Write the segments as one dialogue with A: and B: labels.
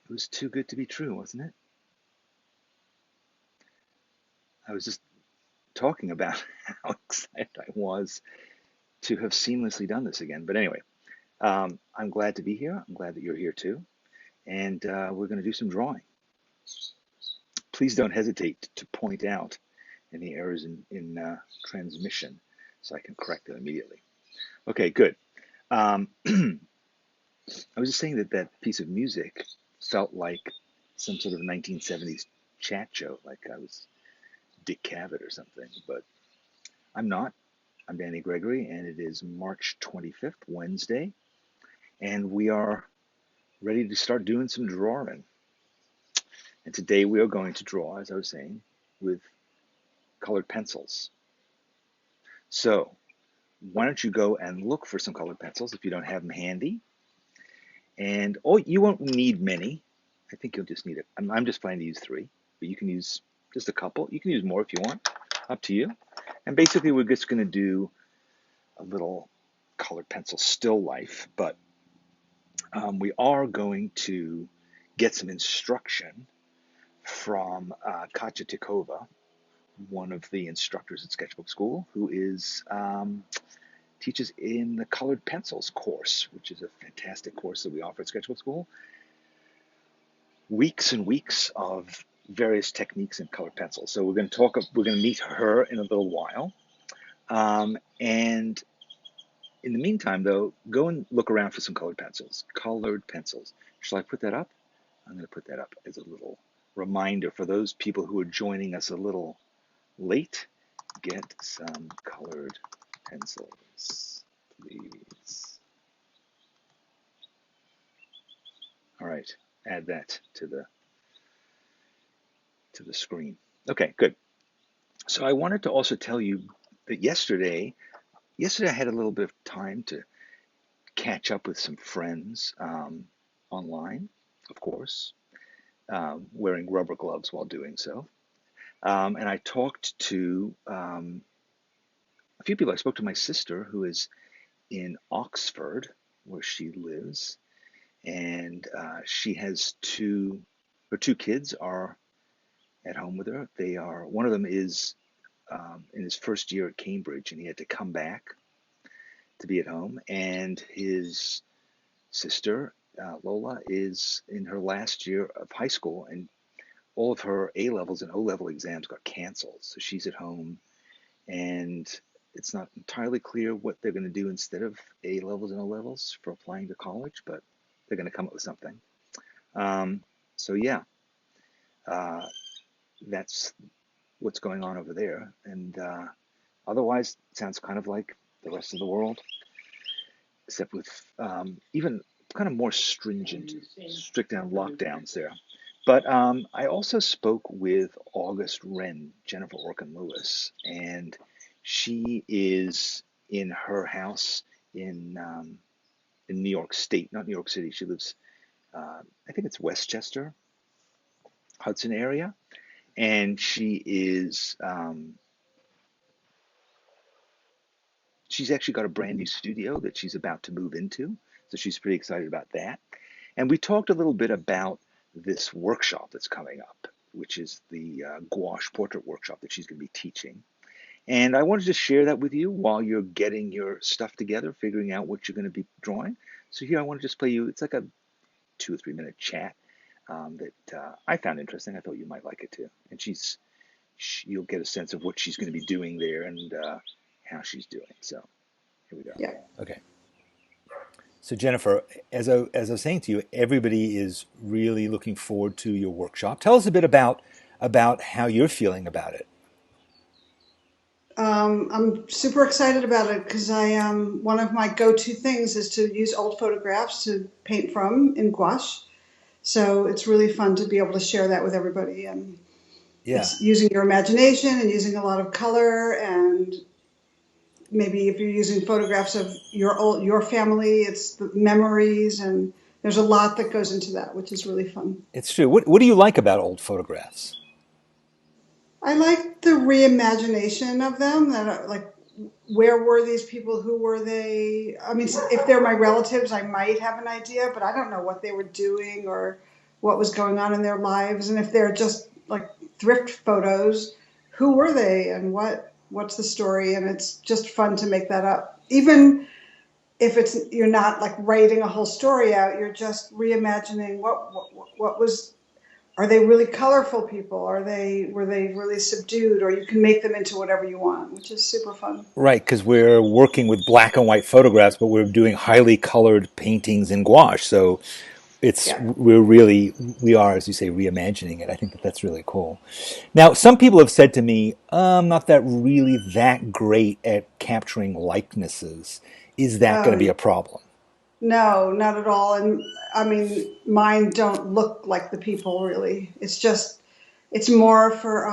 A: It was too good to be true, wasn't it? I was just talking about how excited I was to have seamlessly done this again. But anyway, I'm glad to be here. I'm glad that you're here too. And we're going to do some drawing. Please don't hesitate to point out any errors in transmission so I can correct them immediately. Okay, good. Um, I was just saying that that piece of music felt like some sort of 1970s chat show, like I was Dick Cavett or something, but I'm not. I'm Danny Gregory, and it is March 25th, Wednesday, and we are ready to start doing some drawing. And today we are going to draw, as I was saying, with colored pencils. So why don't you go and look for some colored pencils if you don't have them handy? And oh, you won't need many. I think you'll just need it. I'm just planning to use three, but you can use just a couple. You can use more if you want. Up to you. And basically, we're just going to do a little colored pencil still life, but we are going to get some instruction from Katya Tikova, one of the instructors at Sketchbook School, who is teaches in the colored pencils course, which is a fantastic course that we offer at Sketchbook School. Weeks and weeks of various techniques in colored pencils. So we're going to talk. We're going to meet her in a little while, and in the meantime, though, go and look around for some colored pencils. Colored pencils. Shall I put that up? I'm going to put that up as a little reminder for those people who are joining us a little late. Get some colored pencils, please. All right, add that to the screen. Okay, good. So I wanted to also tell you that yesterday I had a little bit of time to catch up with some friends online, of course, wearing rubber gloves while doing so. And I talked to a few people. I spoke to my sister, who is in Oxford, where she lives, and she has her two kids are at home with her. One of them is in his first year at Cambridge, and he had to come back to be at home. And his sister, Lola, is in her last year of high school, and all of her A levels and O level exams got canceled. So she's at home, and it's not entirely clear what they're going to do instead of A levels and O levels for applying to college, but they're going to come up with something. Um, so yeah, uh, that's what's going on over there. And otherwise, it sounds kind of like the rest of the world, except with even kind of more stringent, strict down lockdowns there. But I also spoke with August Wren, Jennifer Orkin Lewis, and she is in her house in New York State, not New York City. She lives, I think it's Westchester, Hudson area, and she's actually got a brand new studio that she's about to move into, so she's pretty excited about that. And we talked a little bit about this workshop that's coming up, which is the gouache portrait workshop that she's going to be teaching. And I wanted to share that with you while you're getting your stuff together, figuring out what you're going to be drawing. So here I want to just play you, it's like a 2 or 3 minute chat that I found interesting. I thought you might like it too. And you'll get a sense of what she's going to be doing there and how she's doing. So here we go.
B: Yeah.
A: Okay. So Jennifer, as I was saying to you, everybody is really looking forward to your workshop. Tell us a bit about how you're feeling about it.
B: I'm super excited about it because one of my go-to things is to use old photographs to paint from in gouache. So it's really fun to be able to share that with everybody. And
A: Yeah.
B: it's using your imagination and using a lot of color, and maybe if you're using photographs of your family, it's the memories, and there's a lot that goes into that, which is really fun.
A: It's true. What do you like about old photographs?
B: I like the reimagination of them. That are, like, where were these people? Who were they? I mean, if they're my relatives, I might have an idea, but I don't know what they were doing or what was going on in their lives, and if they're just like thrift photos, who were they and what's the story? And it's just fun to make that up. Even if it's you're not like writing a whole story out, you're just reimagining what was. Are they really colorful people? Were they really subdued? Or you can make them into whatever you want, which is super fun.
A: Right, because we're working with black and white photographs, but we're doing highly colored paintings in gouache. So
B: Yeah.
A: we are, as you say, reimagining it. I think that that's really cool. Now, some people have said to me, I'm not that really that great at capturing likenesses. Is that going to
B: Oh,
A: be a problem?
B: no, not at all. And I mean, mine don't look like the people really. It's more for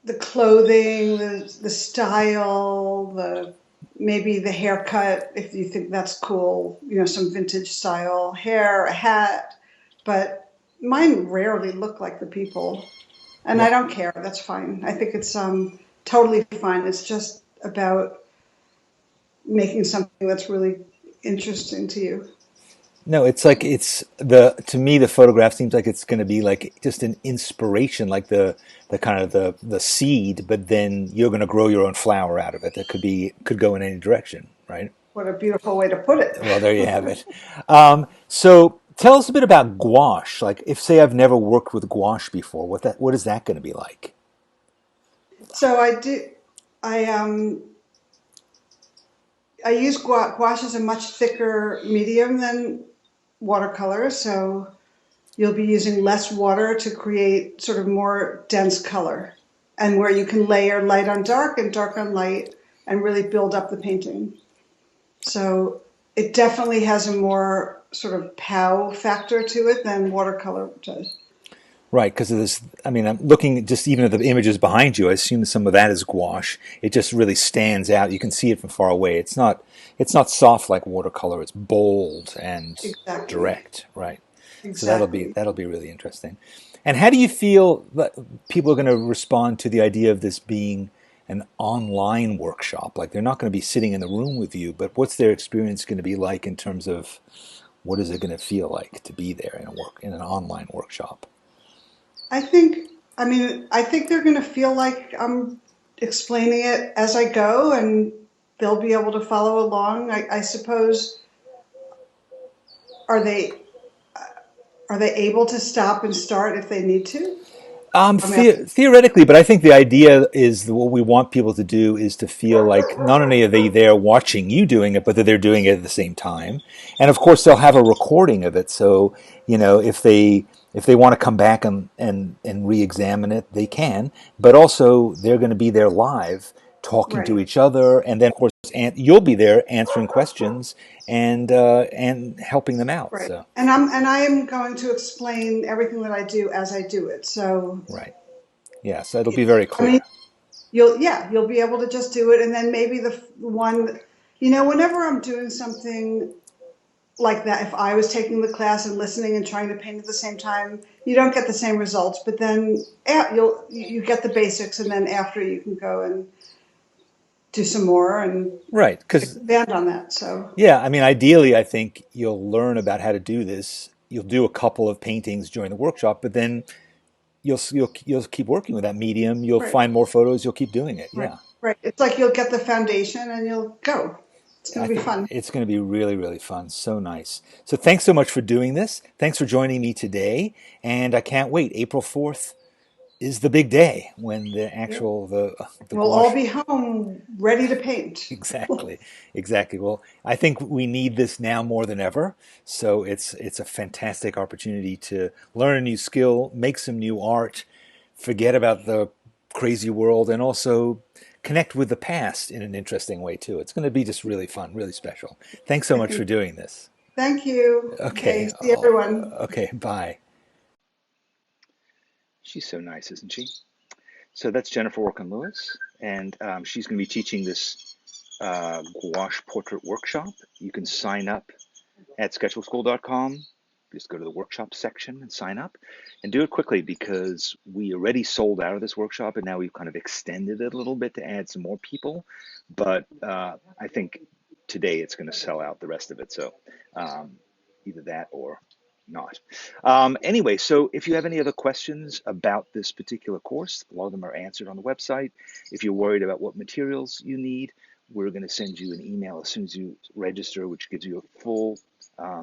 B: the clothing, the style, the maybe the haircut, if you think that's cool, some vintage style hair, a hat. But mine rarely look like the people. And I
A: Right.
B: don't care. That's fine. I think it's totally fine. It's just about making something that's really interesting to you.
A: No, it's like to me the photograph seems like it's going to be like just an inspiration, like the kind of the seed, but then you're going to grow your own flower out of it. That could go in any direction, right?
B: What a beautiful way to put it.
A: Well, there you have it. So tell us a bit about gouache. Like, if say I've never worked with gouache before, what is that going to be like?
B: So I I use gouache. Gouache is a much thicker medium than watercolor, so you'll be using less water to create sort of more dense color, and where you can layer light on dark and dark on light and really build up the painting. So it definitely has a more sort of pow factor to it than watercolor does.
A: Right, because of this. I mean, I'm looking just even at the images behind you. I assume some of that is gouache. It just really stands out. You can see it from far away. It's not soft like watercolor. It's bold and
B: Exactly.
A: direct. Right. So
B: Exactly.
A: that'll be really interesting. And how do you feel that people are going to respond to the idea of this being an online workshop? Like, they're not going to be sitting in the room with you, but what's their experience going to be like in terms of what is it going to feel like to be there in an online workshop?
B: I think, I think they're going to feel like I'm explaining it as I go and they'll be able to follow along. I suppose, are they, are they able to stop and start if they need to? I mean,
A: Theoretically, but I think the idea is that what we want people to do is to feel like not only are they there watching you doing it, but that they're doing it at the same time. And of course, they'll have a recording of it. So, if they want to come back and re-examine it, they can. But also, they're going to be there live, talking to
B: right,
A: each other, and then of course, you'll be there answering questions and helping them out.
B: right.
A: So,
B: And I am going to explain everything that I do as I do it. So,
A: right, yeah. So it'll be very
B: I mean,
A: clear.
B: you'll be able to just do it. And then maybe the one, whenever I'm doing something like that, if I was taking the class and listening and trying to paint at the same time, you don't get the same results. But then you get the basics, and then after you can go and do some more and
A: Right, because
B: expand on that. So
A: yeah, I mean, ideally, I think you'll learn about how to do this. You'll do a couple of paintings during the workshop, but then you'll keep working with that medium. You'll
B: right,
A: find more photos. You'll keep doing it.
B: right,
A: Yeah,
B: right. It's like you'll get the foundation and you'll go. It's going
A: I
B: to be
A: think
B: fun.
A: it's going to be really, really fun. So nice. So thanks so much for doing this. Thanks for joining me today, and I can't wait. April 4th is the big day when
B: Yep.
A: the
B: We'll all
A: gouache.
B: be home ready to paint.
A: Exactly, exactly. Well, I think we need this now more than ever. So it's a fantastic opportunity to learn a new skill, make some new art, forget about the crazy world, and also connect with the past in an interesting way too. It's going to be just really fun, really special. Thanks so
B: I
A: much
B: think.
A: for doing this.
B: Thank you.
A: Okay,
B: Okay. See everyone.
A: okay, bye. She's so nice, isn't she? So that's Jennifer Orkin Lewis, and she's going to be teaching this gouache portrait workshop. You can sign up at sketchbookskool.com. Just go to the workshop section and sign up, and do it quickly because we already sold out of this workshop, and now we've kind of extended it a little bit to add some more people. But I think today it's going to sell out the rest of it. So um, either that or not. Anyway, so if you have any other questions about this particular course, a lot of them are answered on the website. If you're worried about what materials you need, we're going to send you an email as soon as you register, which gives you a full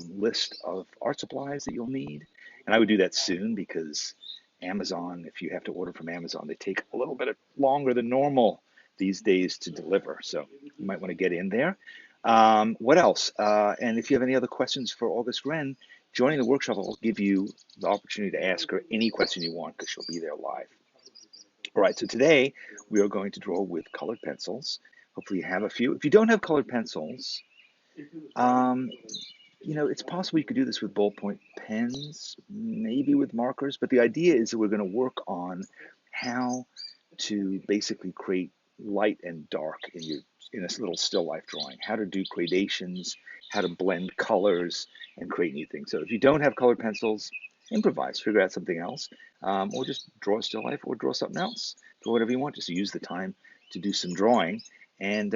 A: list of art supplies that you'll need. And I would do that soon because Amazon, if you have to order from Amazon, they take a little bit longer than normal these days to deliver. So you might want to get in there. What else? And if you have any other questions for August Wren, joining the workshop will give you the opportunity to ask her any question you want because she'll be there live. All right, so today we are going to draw with colored pencils. Hopefully you have a few. If you don't have colored pencils, it's possible you could do this with ballpoint pens, maybe with markers, but the idea is that we're going to work on how to basically create light and dark in a little still life drawing, how to do gradations, how to blend colors and create new things. So if you don't have colored pencils, improvise, figure out something else, or just draw a still life or draw something else, draw whatever you want, just use the time to do some drawing and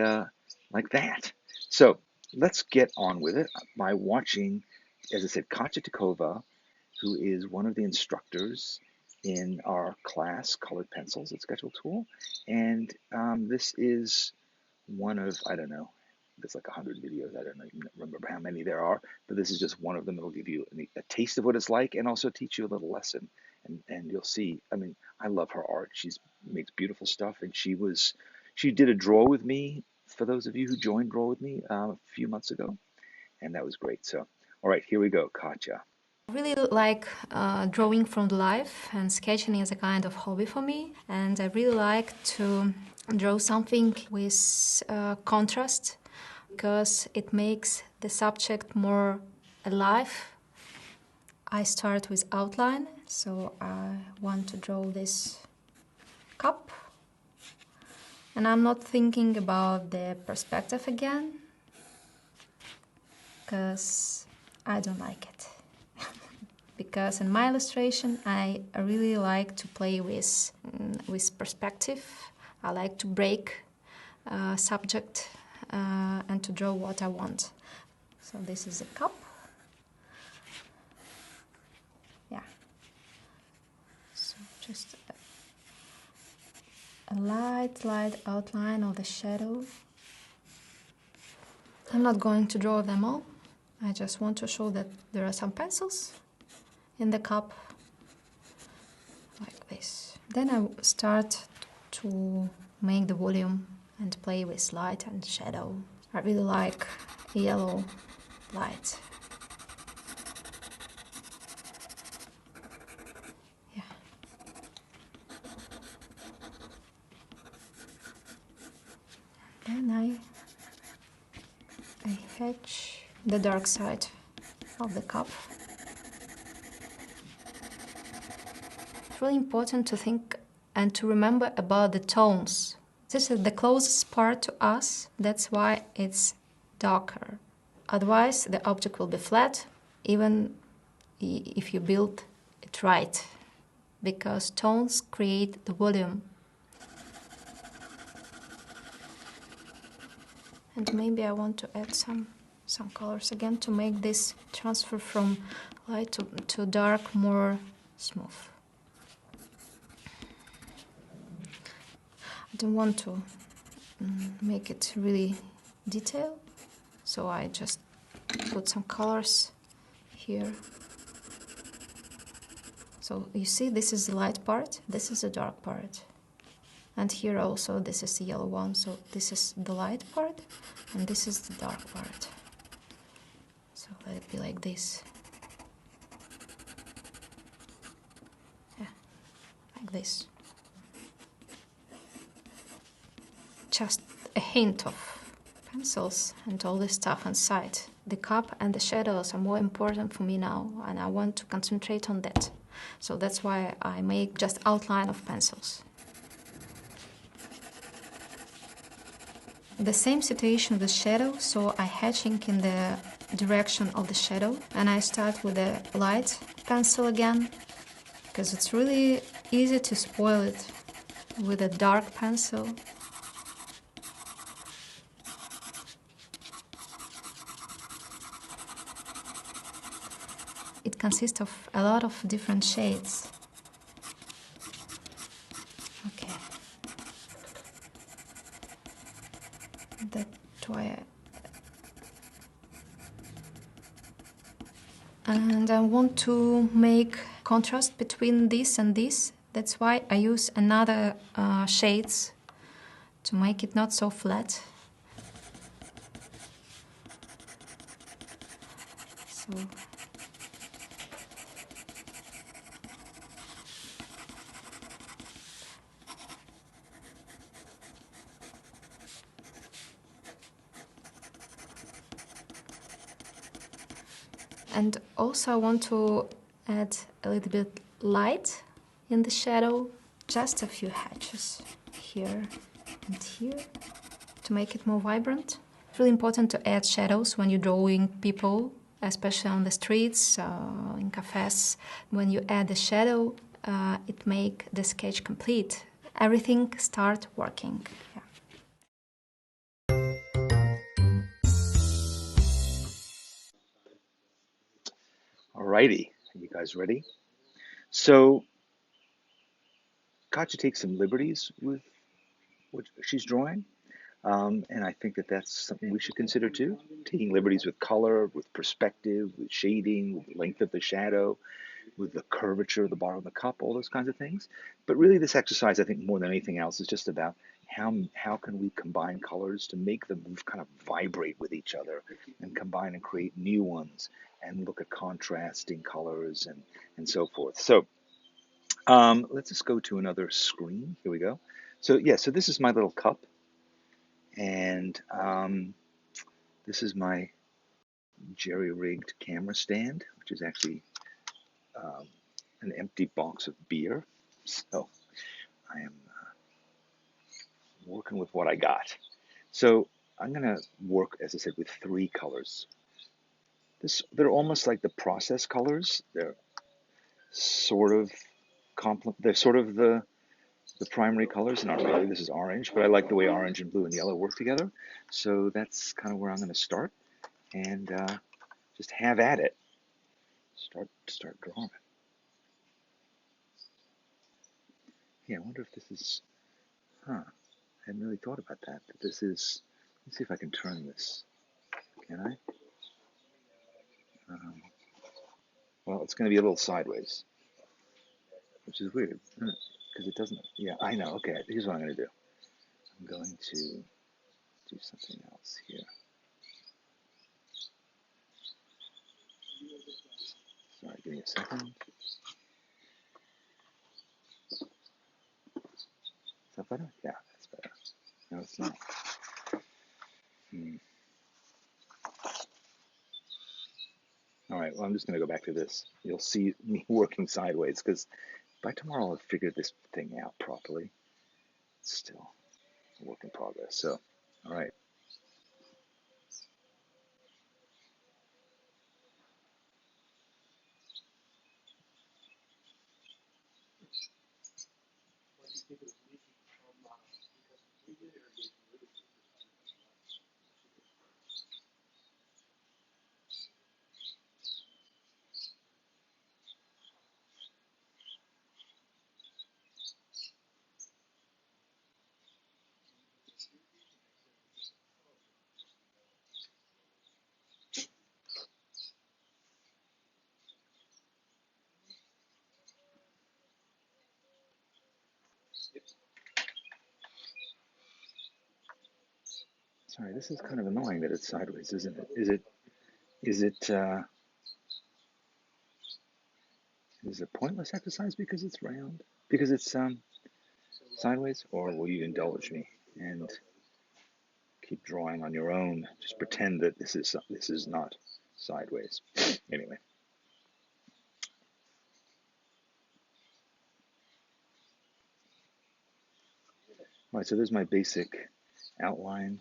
A: like that. So let's get on with it by watching, as I said, Katya Tikova, who is one of the instructors in our class, Colored Pencils at Sketchbook School. And this is one of, I don't know, there's like 100 videos. I don't even remember how many there are, but this is just one of them. It'll give you a taste of what it's like and also teach you a little lesson. And you'll see, I mean, I love her art. She makes beautiful stuff. And she did a draw with me, for those of you who joined Draw with me a few months ago. And that was great. So, all right, here we go, Katya.
C: I really like drawing from life, and sketching is a kind of hobby for me. And I really like to draw something with contrast because it makes the subject more alive. I start with outline, so I want to draw this cup. And I'm not thinking about the perspective again, because I don't like it. Because in my illustration, I really like to play with perspective. I like to break subject and to draw what I want. So this is a cup. Yeah. So just a light outline of the shadow. I'm not going to draw them all. I just want to show that there are some pencils in the cup, like this. Then I start to make the volume and play with light and shadow. I really like yellow light. Yeah. Then I hatch the dark side of the cup. It's really important to think and to remember about the tones. This is the closest part to us, that's why it's darker. Otherwise, the object will be flat, even if you build it right, because tones create the volume. And maybe I want to add some colors again to make this transfer from light to dark more smooth. I don't want to make it really detailed, so I just put some colors here. So you see, this is the light part, this is the dark part. And here also, this is the yellow one, so this is the light part, and this is the dark part. So let it be like this. Yeah, like this. Just a hint of pencils and all this stuff inside. The cup and the shadows are more important for me now, and I want to concentrate on that. So that's why I make just outline of pencils. The same situation with shadow, so I hatching in the direction of the shadow, and I start with a light pencil again, because it's really easy to spoil it with a dark pencil. consists of a lot of different shades. Okay. That's why and I want to make contrast between this and this. That's why I use another shades to make it not so flat. So and also I want to add a little bit light in the shadow, just a few hatches here and here to make it more vibrant. It's really important to add shadows when you're drawing people, especially on the streets, in cafes. When you add the shadow, it makes the sketch complete. Everything start working. Yeah.
A: Alrighty, are you guys ready? So Katya takes some liberties with what she's drawing, and I think that that's something we should consider too. Taking liberties with color, with perspective, with shading, with the length of the shadow, with the curvature of the bottom of the cup, all those kinds of things. But really, this exercise, I think, more than anything else, is just about how can we combine colors to make them kind of vibrate with each other and combine and create new ones and look at contrasting colors and so forth. So let's just go to another screen. Here we go. So yeah, so this is my little cup, and this is my jerry-rigged camera stand, which is actually um, an empty box of beer. So I am working with what I got. So I'm gonna work, as I said, with three colors. They're almost like the process colors. They're sort of they're sort of the primary colors, not really. This is orange, but I like the way orange and blue and yellow work together. So that's kind of where I'm going to start and just have at it. Start drawing. Yeah, I wonder if this is, I hadn't really thought about that. But this is, let's see if I can turn this. Can I? Um, well, it's going to be a little sideways, which is weird, because it doesn't, yeah, I know. Okay, here's what I'm going to do. I'm going to do something else here. Sorry, give me a second. Is that better? Yeah, that's better. No, it's not. Hmm. All right, well, I'm just going to go back to this. You'll see me working sideways because by tomorrow I'll have figured this thing out properly. It's still a work in progress. So, all right. Sorry, this is kind of annoying that it's sideways, isn't it? Is it is it a pointless exercise because it's round? Because it's sideways, or will you indulge me and keep drawing on your own? Just pretend that this is not sideways. Anyway, all right. So there's my basic outline.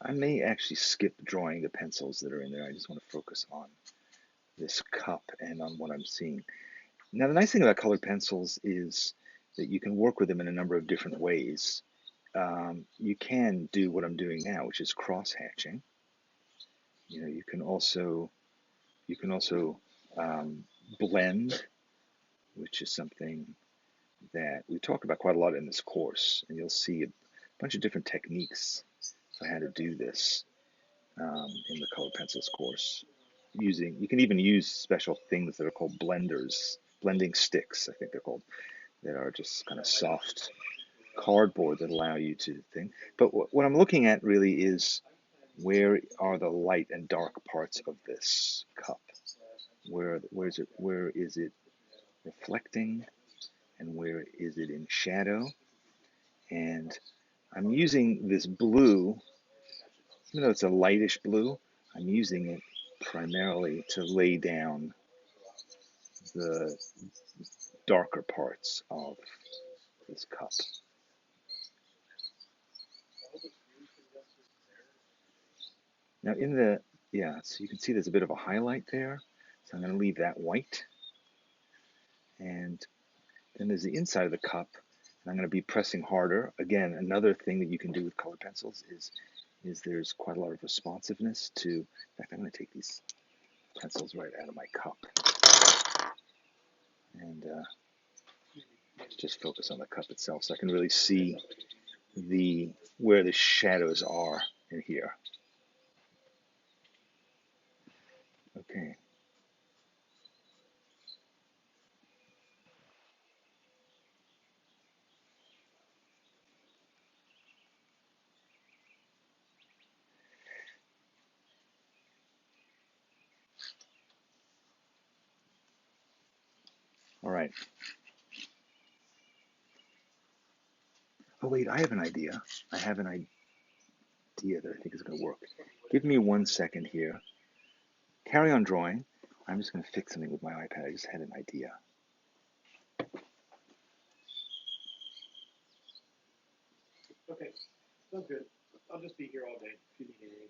A: I may actually skip drawing the pencils that are in there. I just want to focus on this cup and on what I'm seeing. Now, the nice thing about colored pencils is that you can work with them in a number of different ways. You can do what I'm doing now, which is cross hatching. You know, you can also blend, which is something that we talk about quite a lot in this course, and you'll see a bunch of different techniques for how to do this in the colored pencils course. You can even use special things that are called blenders, blending sticks, I think they're called, that are just kind of soft cardboard that allow you to think. But what I'm looking at really is where are the light and dark parts of this cup? Where is it reflecting, and where is it in shadow? And I'm using this blue, even though it's a lightish blue, I'm using it primarily to lay down the darker parts of this cup. Now so you can see there's a bit of a highlight there. So I'm going to leave that white. And then there's the inside of the cup, and I'm going to be pressing harder. Again, another thing that you can do with colored pencils is there's quite a lot of responsiveness to, in fact, I'm going to take these pencils right out of my cup and just focus on the cup itself so I can really see where the shadows are in here. Okay. All right. Oh, wait, I have an idea. I have an idea that I think is going to work. Give me 1 second here. Carry on drawing. I'm just going to fix something with my iPad. I just had an idea.
D: Okay, sounds good. I'll just be here all day if you need anything.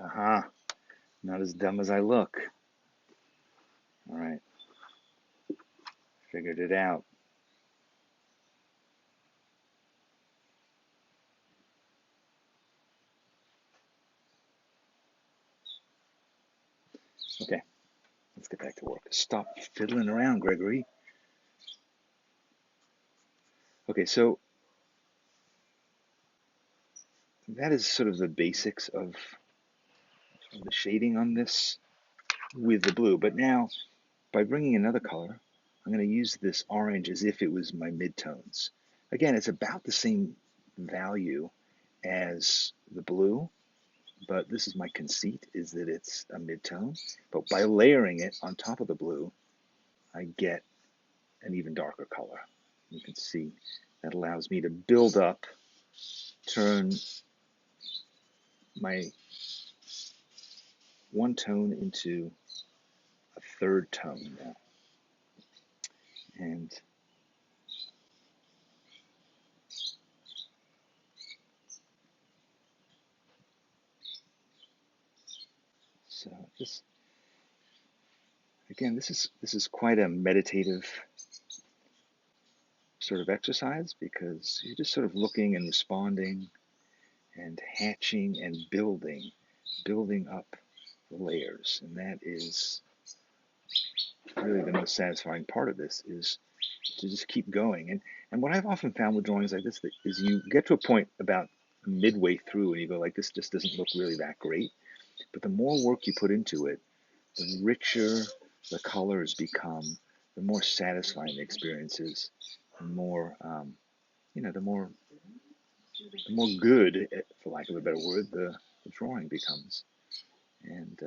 A: Aha. Not as dumb as I look. All right. Figured it out. Okay. Let's get back to work. Stop fiddling around, Gregory. Okay, so that is sort of the basics of the shading on this with the blue. But now, by bringing another color, I'm going to use this orange as if it was my midtones. Again, it's about the same value as the blue, but this is my conceit, is that it's a midtone. But by layering it on top of the blue, I get an even darker color. You can see that allows me to build up, turn my one tone into a third tone now. And so just again, this is quite a meditative sort of exercise because you're just sort of looking and responding and hatching and building up the layers. And that is really the most satisfying part of this, is to just keep going. And what I've often found with drawings like this is you get to a point about midway through and you go like, this just doesn't look really that great. But the more work you put into it, the richer the colors become, the more satisfying the experience is, the more the more good, for lack of a better word, the drawing becomes. And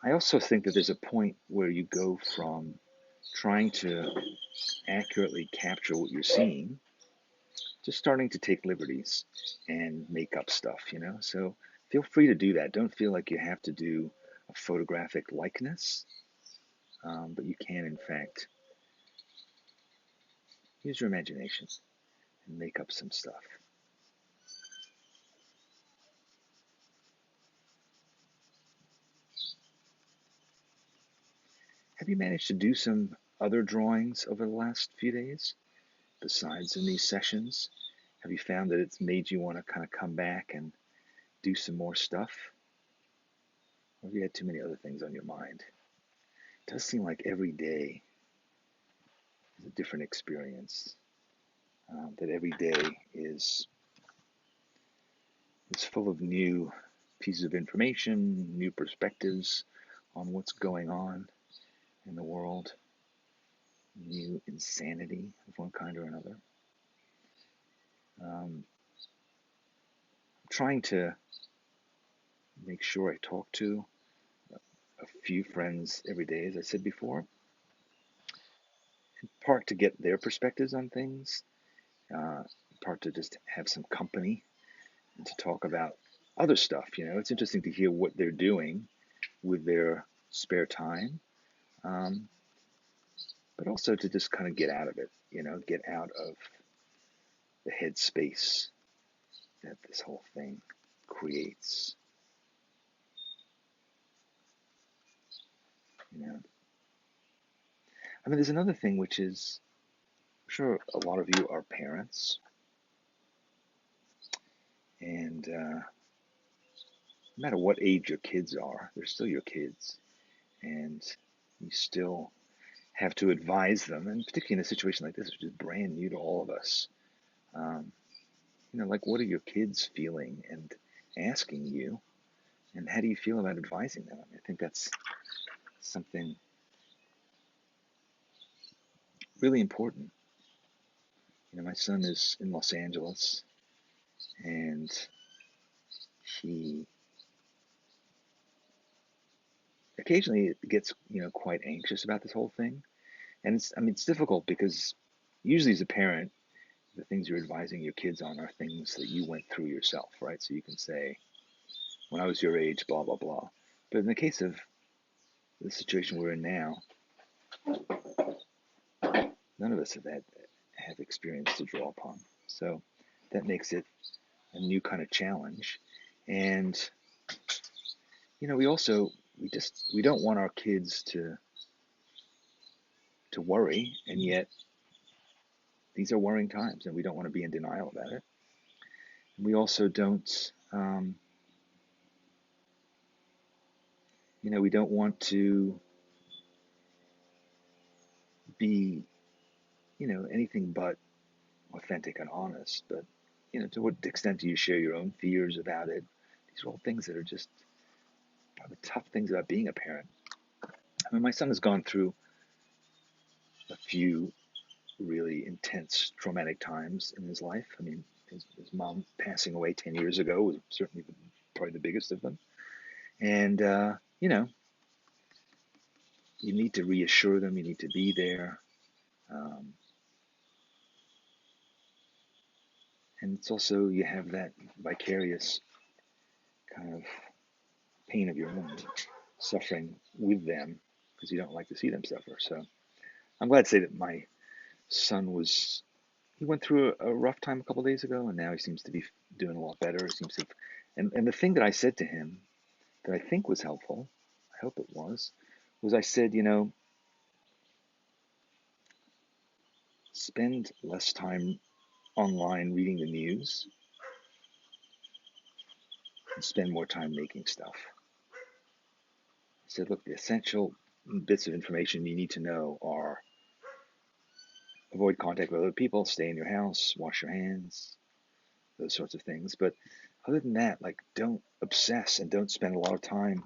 A: I also think that there's a point where you go from trying to accurately capture what you're seeing to starting to take liberties and make up stuff. So feel free to do that. Don't feel like you have to do a photographic likeness, but you can, in fact, use your imagination and make up some stuff. have you managed to do some other drawings over the last few days besides in these sessions? Have you found that it's made you want to kind of come back and do some more stuff? Or have you had too many other things on your mind? It does seem like every day is a different experience. That every day is full of new pieces of information, new perspectives on what's going on in the world, new insanity of one kind or another. I'm trying to make sure I talk to a few friends every day, as I said before, in part to get their perspectives on things, in part to just have some company and to talk about other stuff. It's interesting to hear what they're doing with their spare time, um, but also to just kind of get out of it, get out of the headspace that this whole thing creates. You know, there's another thing which is, I'm sure a lot of you are parents, and no matter what age your kids are, they're still your kids, and you still have to advise them, and particularly in a situation like this, which is brand new to all of us. Um, like, what are your kids feeling and asking you, and how do you feel about advising them? I think that's something really important. My son is in Los Angeles, and he occasionally gets, quite anxious about this whole thing. And it's difficult because usually as a parent, the things you're advising your kids on are things that you went through yourself, right? So you can say, when I was your age, blah, blah, blah. But in the case of the situation we're in now, none of us have experience to draw upon. So that makes it a new kind of challenge. And, we don't want our kids to worry, and yet these are worrying times, and we don't want to be in denial about it. We also don't, we don't want to be, anything but authentic and honest. But, to what extent do you share your own fears about it? These are all things that are just the tough things about being a parent. My son has gone through a few really intense traumatic times in his life. His mom passing away 10 years ago was certainly probably the biggest of them. And, you need to reassure them, you need to be there. Um, and it's also, you have that vicarious kind of pain of your own, suffering with them because you don't like to see them suffer. So I'm glad to say that my son he went through a rough time a couple of days ago, and now he seems to be doing a lot better. He seems to, and the thing that I said to him that I think was helpful, I hope it was I said, spend less time online reading the news and spend more time making stuff. I said, look, the essential bits of information you need to know are avoid contact with other people, stay in your house, wash your hands, those sorts of things. But other than that, like, don't obsess and don't spend a lot of time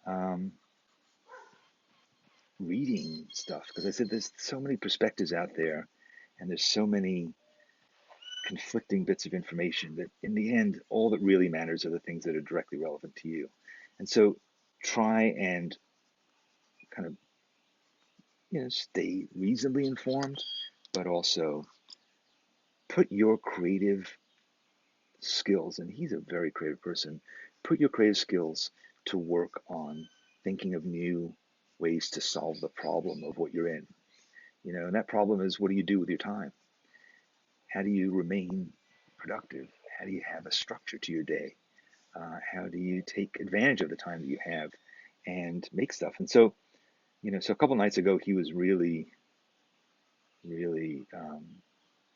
A: um, reading stuff. Because I said there's so many perspectives out there, and there's so many conflicting bits of information that in the end, all that really matters are the things that are directly relevant to you. And so try and kind of, stay reasonably informed, but also put your creative skills, and he's a very creative person, put your creative skills to work on thinking of new ways to solve the problem of what you're in. And that problem is, what do you do with your time? How do you remain productive? How do you have a structure to your day? How do you take advantage of the time that you have and make stuff? And so So a couple nights ago, he was really, really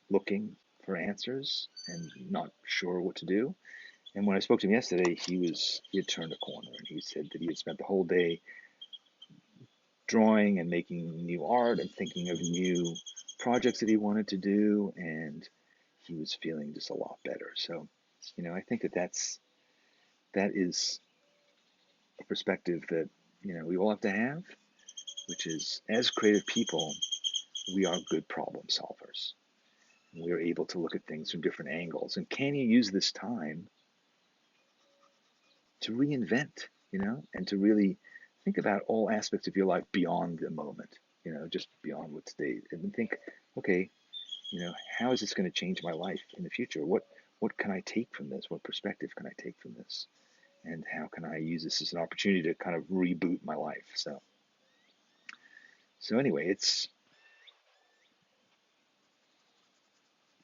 A: looking for answers and not sure what to do. And when I spoke to him yesterday, he had turned a corner, and he said that he had spent the whole day drawing and making new art and thinking of new projects that he wanted to do, and he was feeling just a lot better. So, I think that is a perspective that we all have to have, which is, as creative people, we are good problem solvers. We are able to look at things from different angles. And can you use this time to reinvent, and to really think about all aspects of your life beyond the moment, just beyond what's today, and think, okay, how is this going to change my life in the future? What can I take from this? What perspective can I take from this? And how can I use this as an opportunity to kind of reboot my life? So anyway,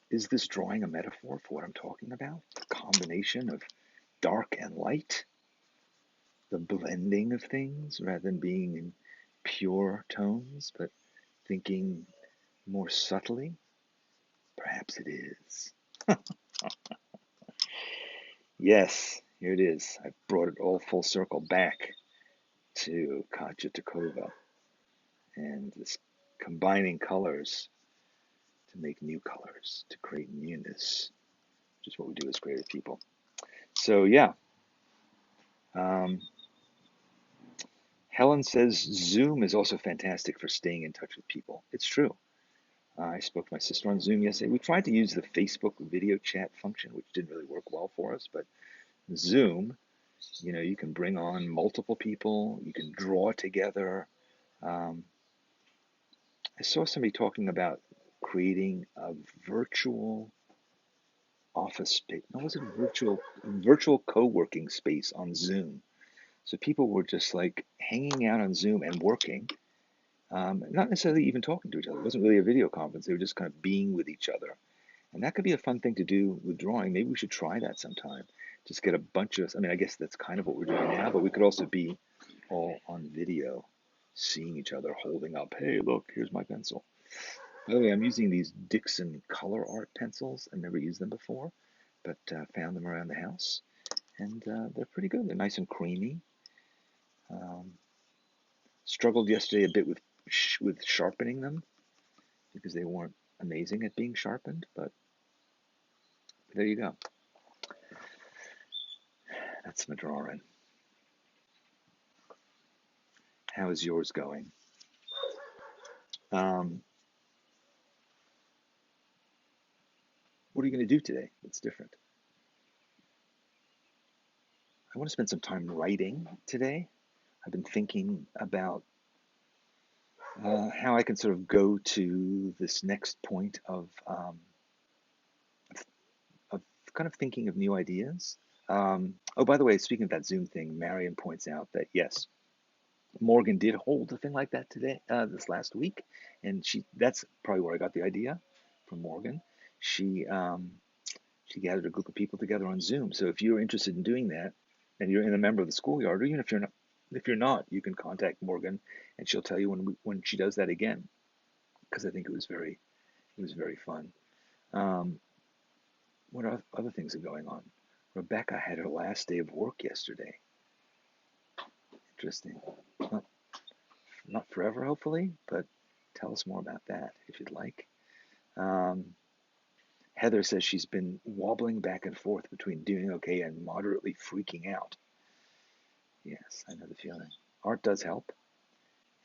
A: is this drawing a metaphor for what I'm talking about? The combination of dark and light, the blending of things rather than being in pure tones, but thinking more subtly? Perhaps it is. Yes, here it is. I brought it all full circle back to Katya Tokova and this combining colors to make new colors, to create newness, which is what we do as creative people. So yeah, um, Helen says Zoom is also fantastic for staying in touch with people. It's true. I spoke to my sister on Zoom yesterday. We tried to use the Facebook video chat function, which didn't really work well for us, but Zoom, you can bring on multiple people, you can draw together. Um, I saw somebody talking about creating a virtual office space. No, was it virtual co-working space on Zoom? So people were just like hanging out on Zoom and working, not necessarily even talking to each other. It wasn't really a video conference. They were just kind of being with each other. And that could be a fun thing to do with drawing. Maybe we should try that sometime. Just get a bunch of, I mean, I guess that's kind of what we're doing now, but we could also be all on video, seeing each other holding up, hey, look, here's my pencil. By the way, I'm using these Dixon color art pencils. I've never used them before, but found them around the house. And they're pretty good. They're nice and creamy. Um, Struggled yesterday a bit with sharpening them because they weren't amazing at being sharpened, but there you go. That's my drawing. How is yours going? Um, what are you going to do today that's different? I want to spend some time writing today. I've been thinking about how I can sort of go to this next point of kind of thinking of new ideas. Oh, by the way, speaking of that Zoom thing, Marion points out that yes, Morgan did hold a thing like that today, this last week, and that's probably where I got the idea from Morgan. She gathered a group of people together on Zoom. So if you're interested in doing that, and you're a member of the schoolyard, or even if you're not, you can contact Morgan, and she'll tell you when she does that again. Because I think it was very fun. Um, what other things are going on? Rebecca had her last day of work yesterday. Interesting. Not, not forever, hopefully, but tell us more about that if you'd like. Um, Heather says she's been wobbling back and forth between doing okay and moderately freaking out. Yes, I know the feeling. Art does help.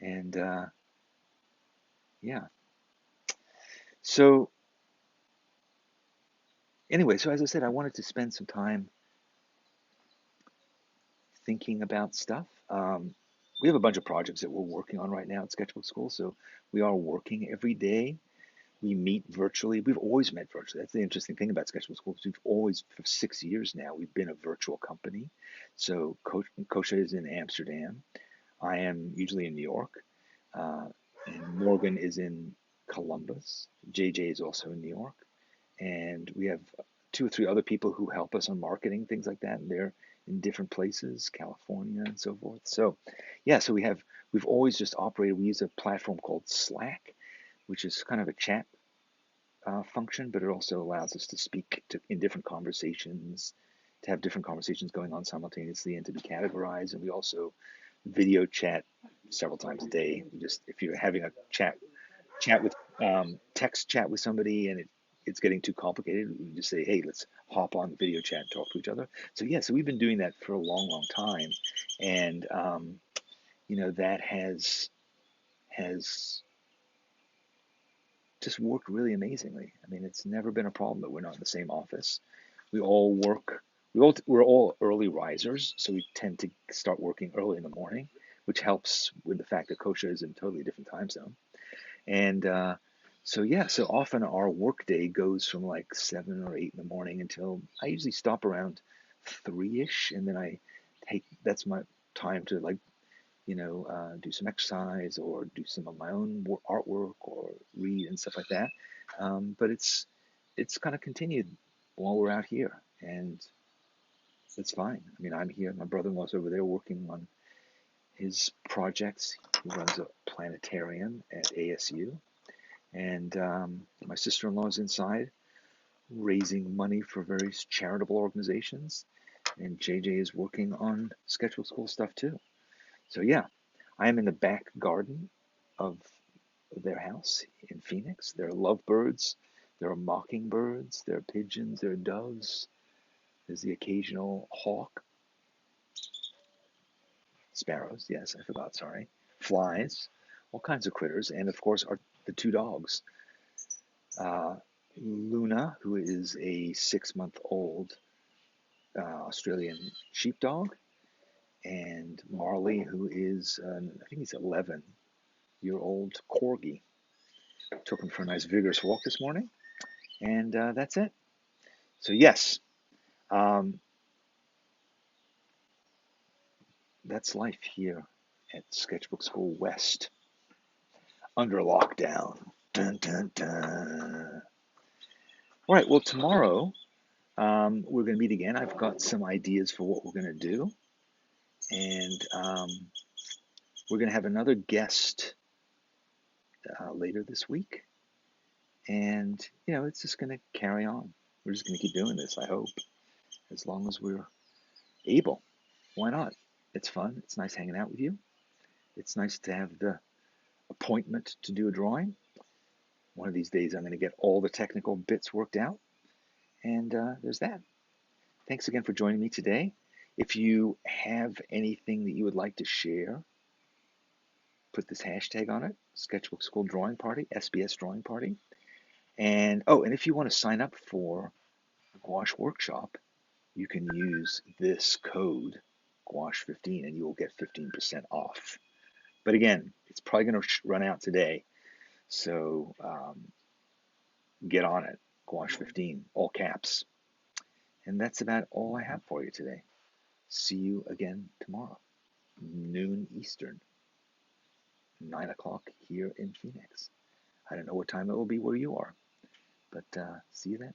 A: And yeah. So, anyway, so as I said, I wanted to spend some time thinking about stuff. We have a bunch of projects that we're working on right now at Sketchbook School. So, we are working every day. We meet virtually. We've always met virtually. That's the interesting thing about Sketchbook School. We've always, for 6 years now, we've been a virtual company. So, Kosha is in Amsterdam. I am usually in New York. Uh, and Morgan is in Columbus. JJ is also in New York. And we have 2 or 3 other people who help us on marketing, things like that. And they're in different places, California and so forth. So, yeah, so we have we've always just operated. We use a platform called Slack, which is kind of a chat function, but it also allows us to speak in different conversations, to have different conversations going on simultaneously, and to be categorized. And we also video chat several times a day. Just if you're having a chat with text chat with somebody and it's getting too complicated, we just say, hey, let's hop on the video chat and talk to each other. So yeah, so we've been doing that for a long, long time, and that has just worked really amazingly. I mean, it's never been a problem that we're not in the same office. We all work. We're all early risers, so we tend to start working early in the morning, which helps with the fact that Kosha is in a totally different time zone. And so yeah, so often our work day goes from like 7 or 8 in the morning until I usually stop around 3-ish, and then that's my time to do some exercise or do some of my own artwork or read and stuff like that. But it's kind of continued while we're out here, and it's fine. I mean, I'm here. My brother-in-law's over there working on his projects. He runs a planetarium at ASU, and my sister-in-law's inside raising money for various charitable organizations, and JJ is working on sketchbook school stuff too. So yeah, I am in the back garden of their house in Phoenix. There are lovebirds, there are mockingbirds, there are pigeons, there are doves, there's the occasional hawk, sparrows, yes, I forgot, sorry, flies, all kinds of critters, and of course the two dogs. Uh, Luna, who is a 6-month-old Australian sheepdog, and Marley, who is, I think he's 11-year-old corgi. Took him for a nice vigorous walk this morning, and that's it. So yes, um, that's life here at Sketchbook School West under lockdown. Dun, dun, dun. All right, well, tomorrow we're going to meet again. I've got some ideas for what we're going to do, and we're going to have another guest later this week, and it's just going to carry on. We're just going to keep doing this, I hope, as long as we're able. Why not? It's fun. It's nice hanging out with you. It's nice to have the appointment to do a drawing. One of these days, I'm going to get all the technical bits worked out. And there's that. Thanks again for joining me today. If you have anything that you would like to share, put this hashtag on it, Sketchbook School Drawing Party, SBS Drawing Party. And if you want to sign up for a gouache workshop, you can use this code, gouache15, and you will get 15% off. But again, it's probably going to run out today. So get on it, gouache15, all caps. And that's about all I have for you today. See you again tomorrow, noon Eastern, 9 o'clock here in Phoenix. I don't know what time it will be where you are, but see you then.